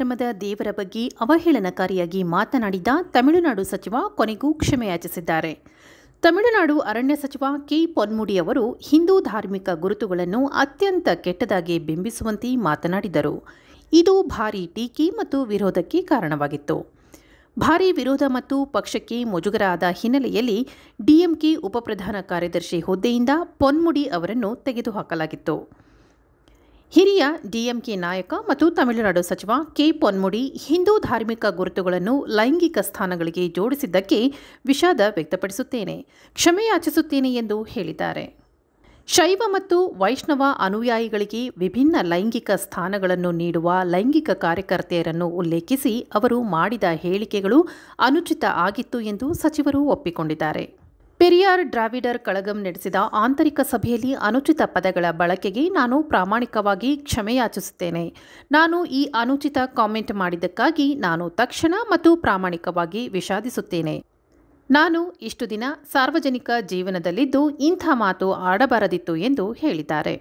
ಧರ್ಮದ ದೇವರ ಬಗ್ಗೆ ಅವಹೇಳನಕಾರಿಯಾಗಿ ಮಾತನಾಡಿದ ತಮಿಳುನಾಡು ಸಚಿವ ಕೊನೆಗೂ ಕ್ಷಮೆಯಾಚಿಸಿದ್ದಾರೆ. ತಮಿಳುನಾಡು ಅರಣ್ಯ ಸಚಿವ ಕೆ. ಪೊನ್ಮುಡಿ ಅವರು ಹಿಂದೂ ಧಾರ್ಮಿಕ ಗುರುತುಗಳನ್ನು ಅತ್ಯಂತ ಕೆಟ್ಟದಾಗಿ ಬಿಂಬಿಸುವಂತೆ ಮಾತನಾಡಿದರು. ಇದು ಭಾರೀ ಟೀಕೆ ಮತ್ತು ವಿರೋಧಕ್ಕೆ ಕಾರಣವಾಗಿತ್ತು. ಭಾರೀ ವಿರೋಧ ಮತ್ತು ಪಕ್ಷಕ್ಕೆ ಮುಜುಗರ ಆದ ಹಿನ್ನೆಲೆಯಲ್ಲಿ ಡಿಎಂಕೆ ಉಪಪ್ರಧಾನ ಕಾರ್ಯದರ್ಶಿ ಹುದ್ದೆಯಿಂದ ಪೊನ್ಮುಡಿ ಅವರನ್ನು ತೆಗೆದುಹಾಕಲಾಗಿತ್ತು. ಹಿರಿಯ ಡಿಎಂಕೆ ನಾಯಕ ಮತ್ತು ತಮಿಳುನಾಡು ಸಚಿವ ಕೆ. ಪೊನ್ಮುಡಿ ಹಿಂದೂ ಧಾರ್ಮಿಕ ಗುರುತುಗಳನ್ನು ಲೈಂಗಿಕ ಸ್ಥಾನಗಳಿಗೆ ಜೋಡಿಸಿದ್ದಕ್ಕೆ ವಿಷಾದ ವ್ಯಕ್ತಪಡಿಸುತ್ತೇನೆ, ಕ್ಷಮೆಯಾಚಿಸುತ್ತೇನೆ ಎಂದು ಹೇಳಿದ್ದಾರೆ. ಶೈವ ಮತ್ತು ವೈಷ್ಣವ ಅನುಯಾಯಿಗಳಿಗೆ ವಿಭಿನ್ನ ಲೈಂಗಿಕ ಸ್ಥಾನಗಳನ್ನು ನೀಡುವ ಲೈಂಗಿಕ ಕಾರ್ಯಕರ್ತೆಯರನ್ನು ಉಲ್ಲೇಖಿಸಿ ಅವರು ಮಾಡಿದ ಹೇಳಿಕೆಗಳು ಅನುಚಿತ ಆಗಿತ್ತು ಎಂದು ಸಚಿವರು ಒಪ್ಪಿಕೊಂಡಿದ್ದಾರೆ. ಪೆರಿಯಾರ್ ದ್ರಾವಿಡರ್ ಕಳಗಂ ನಡೆಸಿದ ಆಂತರಿಕ ಸಭೆಯಲ್ಲಿ ಅನುಚಿತ ಪದಗಳ ಬಳಕೆಗೆ ನಾನು ಪ್ರಾಮಾಣಿಕವಾಗಿ ಕ್ಷಮೆಯಾಚಿಸುತ್ತೇನೆ. ನಾನು ಈ ಅನುಚಿತ ಕಾಮೆಂಟ್ ಮಾಡಿದ್ದಕ್ಕಾಗಿ ನಾನು ತಕ್ಷಣ ಮತ್ತು ಪ್ರಾಮಾಣಿಕವಾಗಿ ವಿಷಾದಿಸುತ್ತೇನೆ. ನಾನು ಇಷ್ಟು ದಿನ ಸಾರ್ವಜನಿಕ ಜೀವನದಲ್ಲಿದ್ದು ಇಂಥ ಮಾತು ಆಡಬಾರದಿತ್ತು ಎಂದು ಹೇಳಿದ್ದಾರೆ.